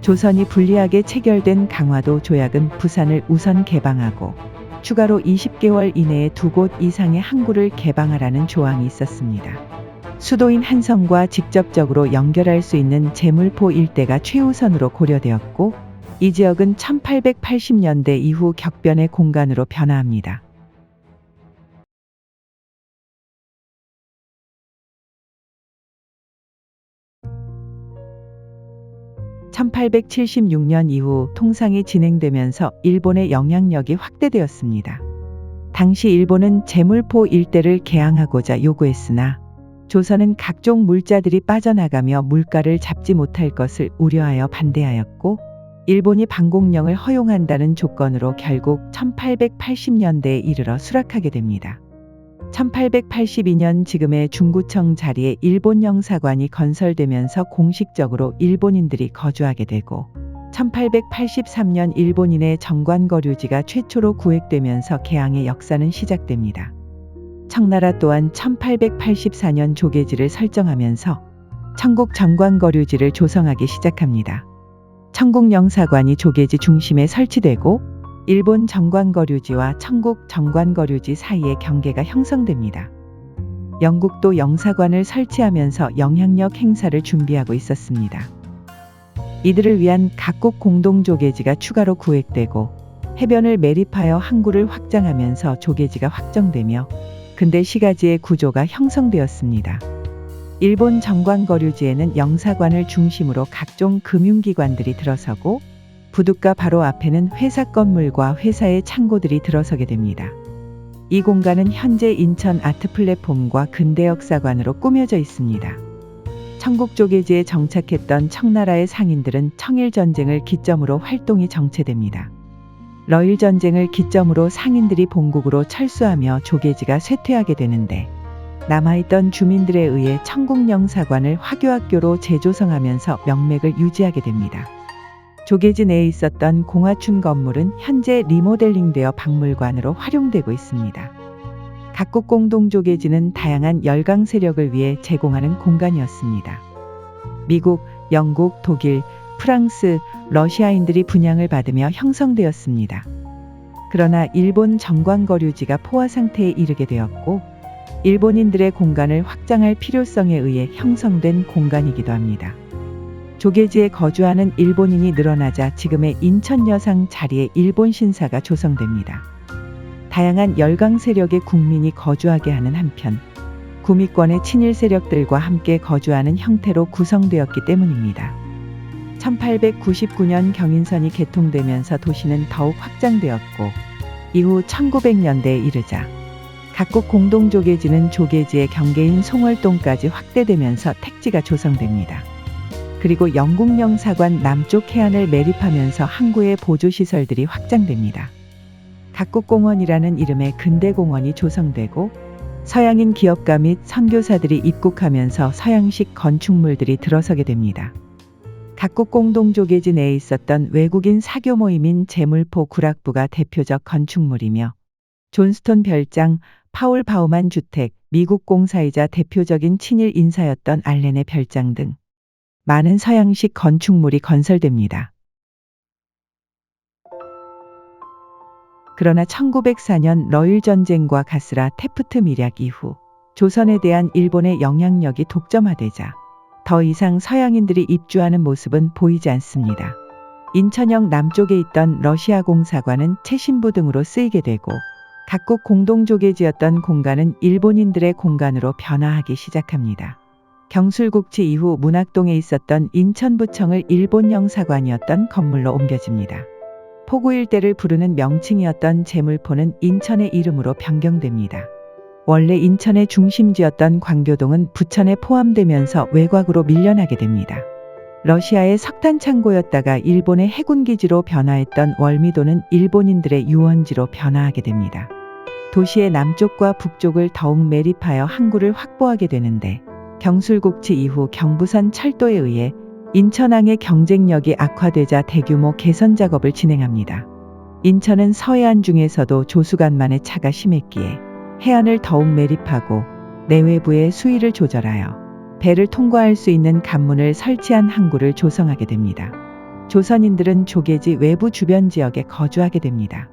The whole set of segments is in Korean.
조선이 불리하게 체결된 강화도 조약은 부산을 우선 개방하고 추가로 20개월 이내에 2곳 이상의 항구를 개방하라는 조항이 있었습니다. 수도인 한성과 직접적으로 연결할 수 있는 제물포 일대가 최우선으로 고려되었고 이 지역은 1880년대 이후 격변의 공간으로 변화합니다. 1876년 이후 통상이 진행되면서 일본의 영향력이 확대되었습니다. 당시 일본은 제물포 일대를 개항하고자 요구했으나 조선은 각종 물자들이 빠져나가며 물가를 잡지 못할 것을 우려하여 반대하였고 일본이 방공령을 허용한다는 조건으로 결국 1880년대에 이르러 수락하게 됩니다. 1882년 지금의 중구청 자리에 일본 영사관이 건설되면서 공식적으로 일본인들이 거주하게 되고 1883년 일본인의 정관거류지가 최초로 구획되면서 개항의 역사는 시작됩니다. 청나라 또한 1884년 조계지를 설정하면서 청국 정관거류지를 조성하기 시작합니다. 청국영사관이 조계지 중심에 설치되고 일본 정관거류지와 청국 정관거류지 사이의 경계가 형성됩니다. 영국도 영사관을 설치하면서 영향력 행사를 준비하고 있었습니다. 이들을 위한 각국 공동조계지가 추가로 구획되고 해변을 매립하여 항구를 확장하면서 조계지가 확정되며 근대 시가지의 구조가 형성되었습니다. 일본 정관거류지에는 영사관을 중심으로 각종 금융기관들이 들어서고 부둣가 바로 앞에는 회사 건물과 회사의 창고들이 들어서게 됩니다. 이 공간은 현재 인천 아트플랫폼과 근대역사관으로 꾸며져 있습니다. 청국조계지에 정착했던 청나라의 상인들은 청일전쟁을 기점으로 활동이 정체됩니다. 러일전쟁을 기점으로 상인들이 본국으로 철수하며 조계지가 쇠퇴하게 되는데 남아있던 주민들에 의해 청국영사관을 화교학교로 재조성하면서 명맥을 유지하게 됩니다. 조계지 내에 있었던 공화춘 건물은 현재 리모델링되어 박물관으로 활용되고 있습니다. 각국 공동조계지는 다양한 열강 세력을 위해 제공하는 공간이었습니다. 미국, 영국, 독일, 프랑스, 러시아인들이 분양을 받으며 형성되었습니다. 그러나 일본 정관거류지가 포화 상태에 이르게 되었고 일본인들의 공간을 확장할 필요성에 의해 형성된 공간이기도 합니다. 조계지에 거주하는 일본인이 늘어나자 지금의 인천여상 자리에 일본 신사가 조성됩니다. 다양한 열강 세력의 국민이 거주하게 하는 한편 구미권의 친일 세력들과 함께 거주하는 형태로 구성되었기 때문입니다. 1899년 경인선이 개통되면서 도시는 더욱 확장되었고 이후 1900년대에 이르자 각국 공동조계지는 조계지의 경계인 송월동까지 확대되면서 택지가 조성됩니다. 그리고 영국영사관 남쪽 해안을 매립하면서 항구의 보조시설들이 확장됩니다. 각국공원이라는 이름의 근대공원이 조성되고 서양인 기업가 및 선교사들이 입국하면서 서양식 건축물들이 들어서게 됩니다. 각국 공동조계지 내에 있었던 외국인 사교 모임인 제물포 구락부가 대표적 건축물이며 존스톤 별장, 파울 바우만 주택, 미국 공사이자 대표적인 친일 인사였던 알렌의 별장 등 많은 서양식 건축물이 건설됩니다. 그러나 1904년 러일전쟁과 가스라 테프트 밀약 이후 조선에 대한 일본의 영향력이 독점화되자 더 이상 서양인들이 입주하는 모습은 보이지 않습니다. 인천역 남쪽에 있던 러시아 공사관은 채신부 등으로 쓰이게 되고 각국 공동조계지였던 공간은 일본인들의 공간으로 변화하기 시작합니다. 경술국치 이후 문학동에 있었던 인천부청을 일본 영사관이었던 건물로 옮겨집니다. 포구 일대를 부르는 명칭이었던 제물포는 인천의 이름으로 변경됩니다. 원래 인천의 중심지였던 광교동은 부천에 포함되면서 외곽으로 밀려나게 됩니다. 러시아의 석탄 창고였다가 일본의 해군기지로 변화했던 월미도는 일본인들의 유원지로 변화하게 됩니다. 도시의 남쪽과 북쪽을 더욱 매립하여 항구를 확보하게 되는데 경술국치 이후 경부선 철도에 의해 인천항의 경쟁력이 악화되자 대규모 개선 작업을 진행합니다. 인천은 서해안 중에서도 조수간만의 차가 심했기에 해안을 더욱 매립하고 내외부의 수위를 조절하여 배를 통과할 수 있는 관문을 설치한 항구를 조성하게 됩니다. 조선인들은 조계지 외부 주변 지역에 거주하게 됩니다.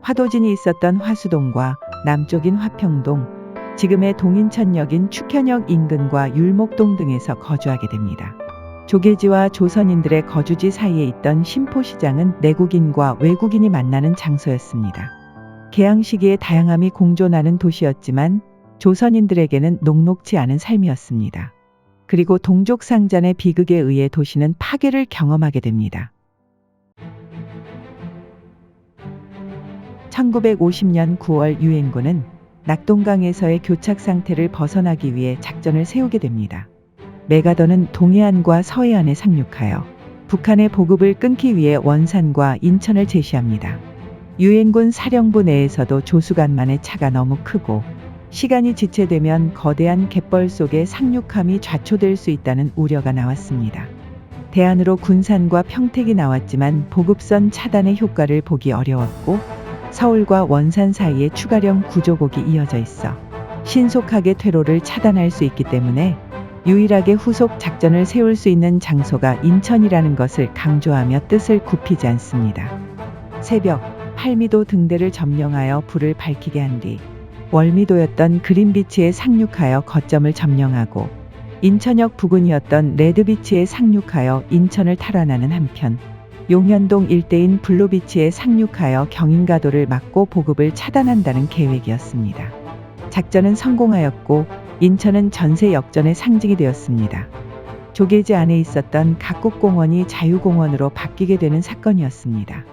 화도진이 있었던 화수동과 남쪽인 화평동, 지금의 동인천역인 축현역 인근과 율목동 등에서 거주하게 됩니다. 조계지와 조선인들의 거주지 사이에 있던 신포시장은 내국인과 외국인이 만나는 장소였습니다. 개항 시기에 다양함이 공존하는 도시였지만 조선인들에게는 녹록지 않은 삶이었습니다. 그리고 동족상잔의 비극에 의해 도시는 파괴를 경험하게 됩니다. 1950년 9월 유엔군은 낙동강에서의 교착 상태를 벗어나기 위해 작전을 세우게 됩니다. 메가더는 동해안과 서해안에 상륙하여 북한의 보급을 끊기 위해 원산과 인천을 제시합니다. 유엔군 사령부 내에서도 조수간만의 차가 너무 크고 시간이 지체되면 거대한 갯벌 속에 상륙함이 좌초될 수 있다는 우려가 나왔습니다. 대안으로 군산과 평택이 나왔지만 보급선 차단의 효과를 보기 어려웠고 서울과 원산 사이에 추가령 구조곡이 이어져 있어 신속하게 퇴로를 차단할 수 있기 때문에 유일하게 후속 작전을 세울 수 있는 장소가 인천이라는 것을 강조하며 뜻을 굽히지 않습니다. 새벽 팔미도 등대를 점령하여 불을 밝히게 한 뒤 월미도였던 그린비치에 상륙하여 거점을 점령하고 인천역 부근이었던 레드비치에 상륙하여 인천을 탈환하는 한편 용현동 일대인 블루비치에 상륙하여 경인가도를 막고 보급을 차단한다는 계획이었습니다. 작전은 성공하였고 인천은 전세 역전의 상징이 되었습니다. 조계지 안에 있었던 각국공원이 자유공원으로 바뀌게 되는 사건이었습니다.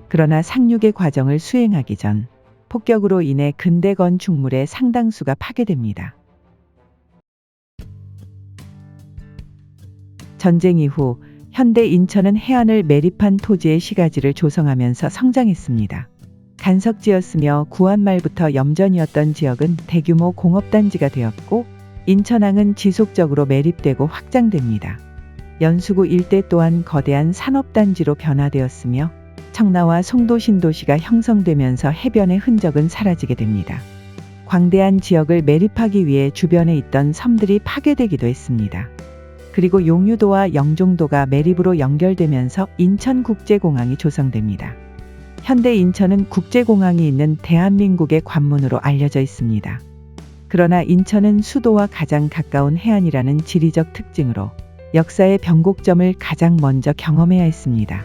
그러나 상륙의 과정을 수행하기 전 폭격으로 인해 근대 건축물의 상당수가 파괴됩니다. 전쟁 이후 현대 인천은 해안을 매립한 토지의 시가지를 조성하면서 성장했습니다. 간석지였으며 구한 말부터 염전이었던 지역은 대규모 공업단지가 되었고 인천항은 지속적으로 매립되고 확장됩니다. 연수구 일대 또한 거대한 산업단지로 변화되었으며 청라와 송도 신도시가 형성되면서 해변의 흔적은 사라지게 됩니다. 광대한 지역을 매립하기 위해 주변에 있던 섬들이 파괴되기도 했습니다. 그리고 용유도와 영종도가 매립으로 연결되면서 인천국제공항이 조성됩니다. 현대 인천은 국제공항이 있는 대한민국의 관문으로 알려져 있습니다. 그러나 인천은 수도와 가장 가까운 해안이라는 지리적 특징으로 역사의 변곡점을 가장 먼저 경험해야 했습니다.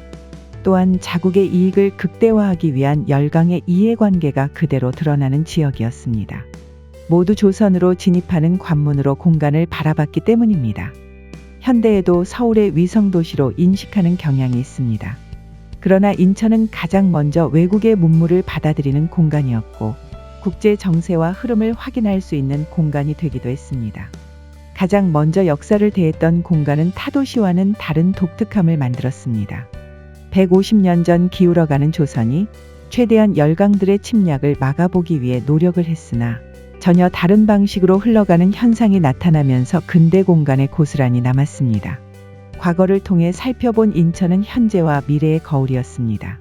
또한 자국의 이익을 극대화하기 위한 열강의 이해관계가 그대로 드러나는 지역이었습니다. 모두 조선으로 진입하는 관문으로 공간을 바라봤기 때문입니다. 현대에도 서울의 위성도시로 인식하는 경향이 있습니다. 그러나 인천은 가장 먼저 외국의 문물을 받아들이는 공간이었고 국제 정세와 흐름을 확인할 수 있는 공간이 되기도 했습니다. 가장 먼저 역사를 대했던 공간은 타도시와는 다른 독특함을 만들었습니다. 150년 전 기울어가는 조선이 최대한 열강들의 침략을 막아보기 위해 노력을 했으나 전혀 다른 방식으로 흘러가는 현상이 나타나면서 근대 공간에 고스란히 남았습니다. 과거를 통해 살펴본 인천은 현재와 미래의 거울이었습니다.